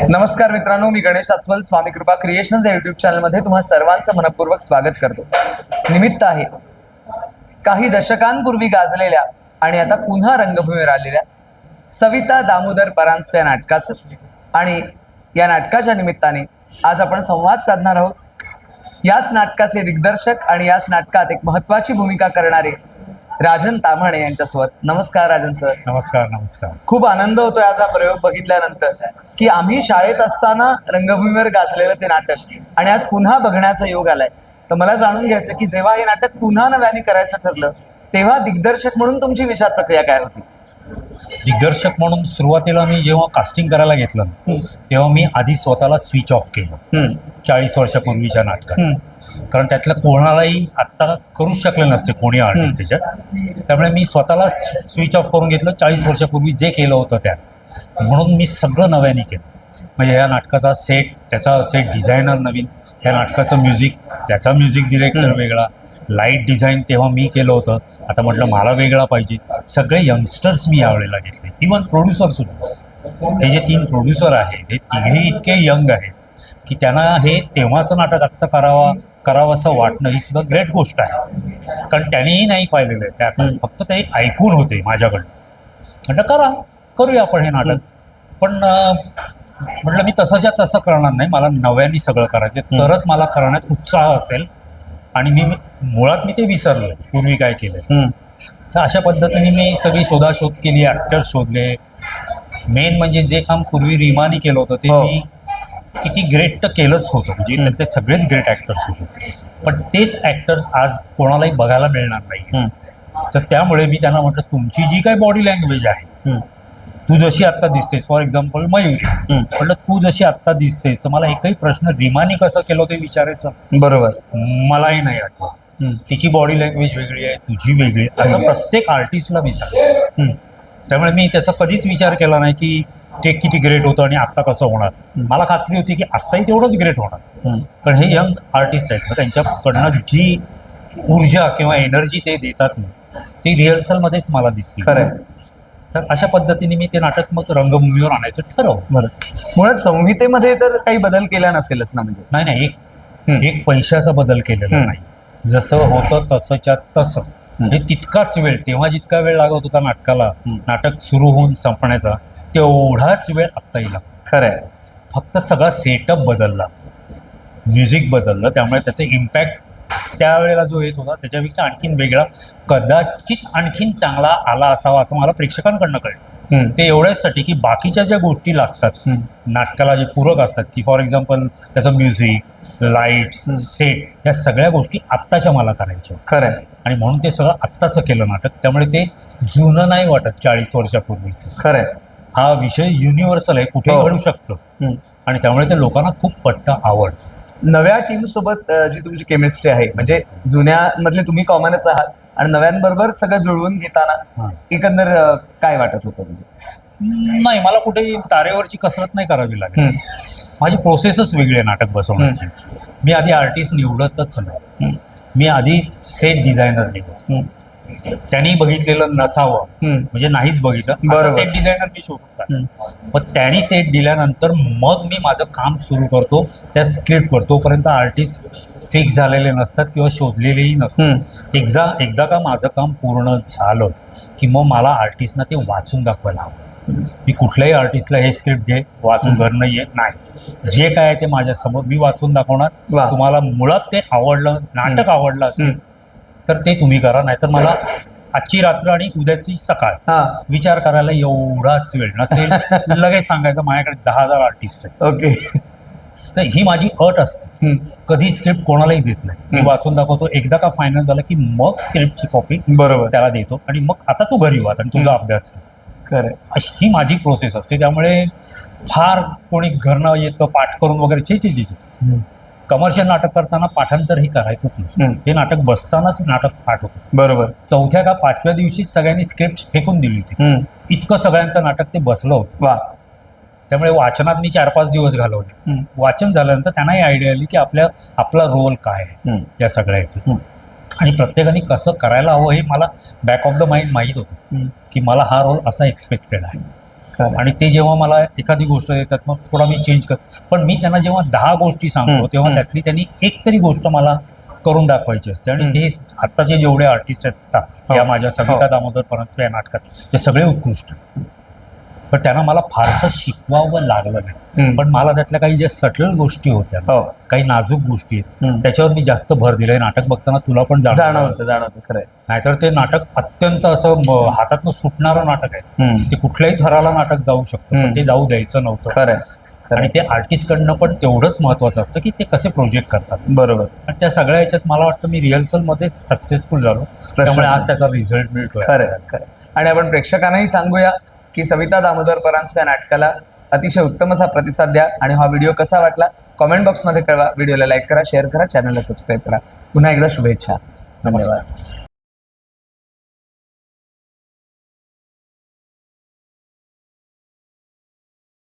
नमस्कार मित्रांनो, मी गणेश अस्वल स्वामी कृपा क्रिएशन्स या युट्यूब चॅनलमध्ये तुम्हा सर्वांचं मनपूर्वक स्वागत करतो. निमित्त आहे काही दशकांपूर्वी गाजलेल्या आणि आता पुन्हा रंगभूमीवर आलेल्या सविता दामोदर परांजपे या नाटकाचं. आणि या नाटकाच्या निमित्ताने आज आपण संवाद साधणार आहोत याच नाटकाचे दिग्दर्शक आणि याच नाटकात एक महत्त्वाची भूमिका करणारे राजन ताम्हाणे यांच्यासोबत. नमस्कार राजन सर. नमस्कार. नमस्कार. खूप आनंद होतोय आज हा प्रयोग बघितल्यानंतर की आम्ही शाळेत असताना रंगभूमीवर गाजलेलं ते नाटक आणि आज पुन्हा बघण्याचा योग आलाय. तर मला जाणून घ्यायचं की जेव्हा हे नाटक पुन्हा नव्याने करायचं ठरलं तेव्हा दिग्दर्शक म्हणून तुमची विचार प्रक्रिया काय होती? दिग्दर्शक म्हणून सुरुवातीला मी जेव्हा कास्टिंग करायला घेतलं तेव्हा मी आधी स्वतःला स्विच ऑफ केलं 40 वर्षापूर्वीच्या नाटकात. कारण त्यातलं कोणालाही आत्ता करूच शकले नसते कोणी आर्टिस्ट त्याच्यात. त्यामुळे मी स्वतःला स्विच ऑफ करून घेतलं 40 वर्षापूर्वी जे केलं होतं त्यात. म्हणून मी सगळं नव्याने केलं. म्हणजे या नाटकाचा सेट, त्याचा सेट डिझायनर नवीन, या नाटकाचं म्युझिक, त्याचा म्युझिक डिरेक्टर वेगळा, लाईट डिझाईन तेव्हा मी केलं होतं. आता म्हटलं मला वेगळा पाहिजे. सगळे यंगस्टर्स मी यावेळेला घेतले, इव्हन प्रोड्युसरसुद्धा. हे जे 3 प्रोड्युसर आहेत हे तिघेही इतके यंग आहेत की त्यांना हे तेव्हाचं नाटक आत्ता करावं असं वाटणं ही सुद्धा ग्रेट गोष्ट आहे. कारण त्यांनीही नाही पाहिलेलं आहे त्या, फक्त ते ऐकून होते माझ्याकडनं. म्हटलं करूया आपण हे नाटक. पण म्हटलं मी तसंच्या तसं करणार नाही, मला नव्याने सगळं करायचं, तरच मला करण्यात उत्साह असेल. आणि मुळात मी ते विसरलो पूर्वी काय केलं. तर अशा पद्धतीने मी सगळी शोधाशोध केली, ॲक्टर्स शोधले. मेन म्हणजे जे काम पूर्वी रीमानी केलं होतं ते मी किती ग्रेट तर केलंच होतं. म्हणजे त्यातले सगळेच ग्रेट ॲक्टर्स होते, पण तेच ॲक्टर्स आज कोणालाही बघायला मिळणार नाही. तर त्यामुळे मी त्यांना म्हटलं तुमची जी काही बॉडी लँग्वेज आहे, तू जशी आत्ता दिसतेस, फॉर एक्झाम्पल मयुरी, म्हटलं तू जशी आत्ता दिसतेस तर मला एकही प्रश्न रीमानी कसं केलं ते विचारायचं. बरोबर. मलाही नाही आठवत. तिची बॉडी लँग्वेज वेगळी आहे, तुझी वेगळी आहे, असं प्रत्येक आर्टिस्टला विचारलं. त्यामुळे मी त्याचा कधीच विचार केला नाही की ते किती ग्रेट होतं आणि आत्ता कसं होणार. मला खात्री होती की आत्ताही तेवढंच ग्रेट होणार. कारण हे यंग आर्टिस्ट आहेत, त्यांच्याकडनं जी ऊर्जा किंवा एनर्जी ते देतात ना, ती रिहर्सलमध्येच मला दिसली. तर अशा पद्धतीने मी ते नाटक मग रंगभूमीवर आणायचं ठरवलं. बरं. मुळात संहितेमध्ये तर काही बदल केला नसेलच ना? म्हणजे नाही, एक पैशाचा बदल केलेला नाही. जसं होतं तसंच्या तसं. म्हणजे तितकाच वेळ, तेव्हा जितका वेळ लागत होता नाटकाला, नाटक सुरू होऊन संपण्याचा, तेवढाच वेळ आत्ताही लागतो. खरंय. फक्त सगळा सेटअप बदलला, म्युझिक बदललं, त्यामुळे त्याचा इम्पॅक्ट त्यावेळेला जो येत होता त्याच्यापेक्षा आणखीन वेगळा, कदाचित आणखीन चांगला आला असावा असं मला प्रेक्षकांकडनं कळलं. ते एवढ्याचसाठी की बाकीच्या ज्या गोष्टी लागतात नाटकाला, जे पूरक असतात, की फॉर एक्झाम्पल त्याचं म्युझिक, लाईट्स, सेट, या सगळ्या गोष्टी आत्ताच्या मला करायच्या. खरंय. आणि म्हणून ते सगळं आत्ताचं केलं नाटक. त्यामुळे ते जुनं नाही वाटत 40 वर्षापूर्वीचं. खरंय. हा विषय युनिव्हर्सल आहे, कुठेही घडू शकतं. आणि त्यामुळे ते लोकांना खूप पट्ट आवडतं. नव्या टीम सोबत जी तुमची केमिस्ट्री आहे, म्हणजे जुन्यामधले तुम्ही कॉमनच आहात आणि नव्यांबरोबर सगळं जुळवून घेताना एकंदर काय वाटत होतं? म्हणजे नाही, मला कुठेही तारेवरची कसरत नाही करावी लागेल. माझी प्रोसेसच वेगळी आहे नाटक बसवण्याची. मी आधी आर्टिस्ट निवडतच नाही, मी आधी सेट डिझायनर निवडतो. त्यांनी बघितलेलं नसावं, म्हणजे नाहीच बघितलं, सेट डिझायनर मी शोधतो. मग त्यांनी सेट दिल्यानंतर मग मी माझं काम सुरू करतो त्या स्क्रिप्टवर. तोपर्यंत आर्टिस्ट फिक्स झालेले नसतात किंवा शोधलेलेही नसतात. एकदा का माझं काम पूर्ण झालं की मग मला आर्टिस्टना ते वाचून दाखवायला हवं. मी कुठल्याही आर्टिस्टला हे स्क्रिप्ट घे, वाचून घरनं ये, नाही, जे काय आहे ते माझ्यासमोर मी वाचून दाखवणार. तुम्हाला मुळात ते आवडलं, नाटक आवडलं असेल तर ते तुम्ही करा, नाहीतर मला आजची रात्र आणि उद्याची सकाळ विचार करायला एवढाच वेळ नसेल. लगेच सांगायचं माझ्याकडे 10,000 आर्टिस्ट आहेत. ओके. तर ही माझी अट असते. कधी स्क्रिप्ट कोणालाही देत नाही, मी वाचून दाखवतो. एकदा का फायनल झालं की मग स्क्रिप्टची कॉपी त्याला देतो आणि मग आता तू घरी वाच आणि तुझा अभ्यास कर. अशी ही माझी प्रोसेस असते. त्यामुळे फार कोणी घरनं येतं पाठ करून वगैरे कमर्शियल नाटक करताना पाठांतर हे करायचंच नसतं. हे नाटक बसतानाच नाटक पाठ होतं. बरोबर. 4थ्या का 5व्या दिवशीच सगळ्यांनी स्क्रिप्ट फेकून दिली होती. इतकं सगळ्यांचं नाटक ते बसलं होतं. त्यामुळे वाचनात मी 4-5 दिवस घालवले. वाचन झाल्यानंतर त्यांनाही आयडिया आली की आपला रोल काय आहे या सगळ्याची, आणि प्रत्येकाने कसं करायला हवं हे मला बॅक ऑफ द माइंड माहीत होतं की मला हा रोल असा एक्सपेक्टेड आहे. खरं. आणि ते जेव्हा मला एखादी गोष्ट देतात मग थोडा मी चेंज कर, पण मी त्यांना जेव्हा 10 गोष्टी सांगतो तेव्हा त्यातली त्यांनी एक तरी गोष्ट मला करून दाखवायची असते. आणि ते आत्ताचे जेवढे आर्टिस्ट आहेत आता या माझ्या सविता दामोदर परांजपे या नाटकात ते सगळे उत्कृष्ट आहेत. पण त्यांना मला फारसं शिकवावं लागलं नाही, पण मला त्यातल्या काही ज्या सटल गोष्टी होत्या हो. काही नाजूक गोष्टी आहेत त्याच्यावर मी जास्त भर दिलाय. नाटक बघताना तुला पण जाणवतं खरंय. नाहीतर ते नाटक अत्यंत असं हातातनं सुटणारं नाटक आहे. ते कुठल्याही थराला नाटक जाऊ शकतं, पण ते जाऊ द्यायचं नव्हतं. खरंय. आणि ते आर्टिस्टकडनं पण तेवढंच महत्वाचं असतं की ते कसे प्रोजेक्ट करतात. बरोबर. आणि त्या सगळ्या याच्यात मला वाटतं मी रिहर्सलमध्ये सक्सेसफुल झालो, त्यामुळे आज त्याचा रिझल्ट मिळतोय. खरं. आणि आपण प्रेक्षकांनाही सांगूया की सविता दामोदर परांजपे या नाटकाला अतिशय उत्तम असा प्रतिसाद द्या. आणि हा व्हिडिओ कसा वाटला कॉमेंट बॉक्समध्ये कळवा. व्हिडिओला लाईक करा, शेअर करा, चॅनलला सबस्क्राईब करा. पुन्हा एकदा शुभेच्छा. नमस्कार.